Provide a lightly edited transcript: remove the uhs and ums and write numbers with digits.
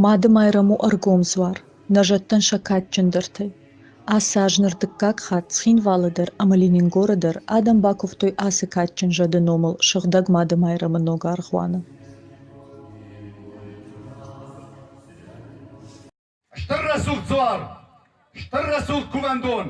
Madım ayramı argomz var. Najattan şakatçındırtı. Asajnır dıkkak hat sxinvalıdır amalinin goradır. Adam bakovtoy asıkatçın jadı nomul şıgdag madım ayramı nogar xwanı. اشتر سوق زوار اشتر سوق كوماندون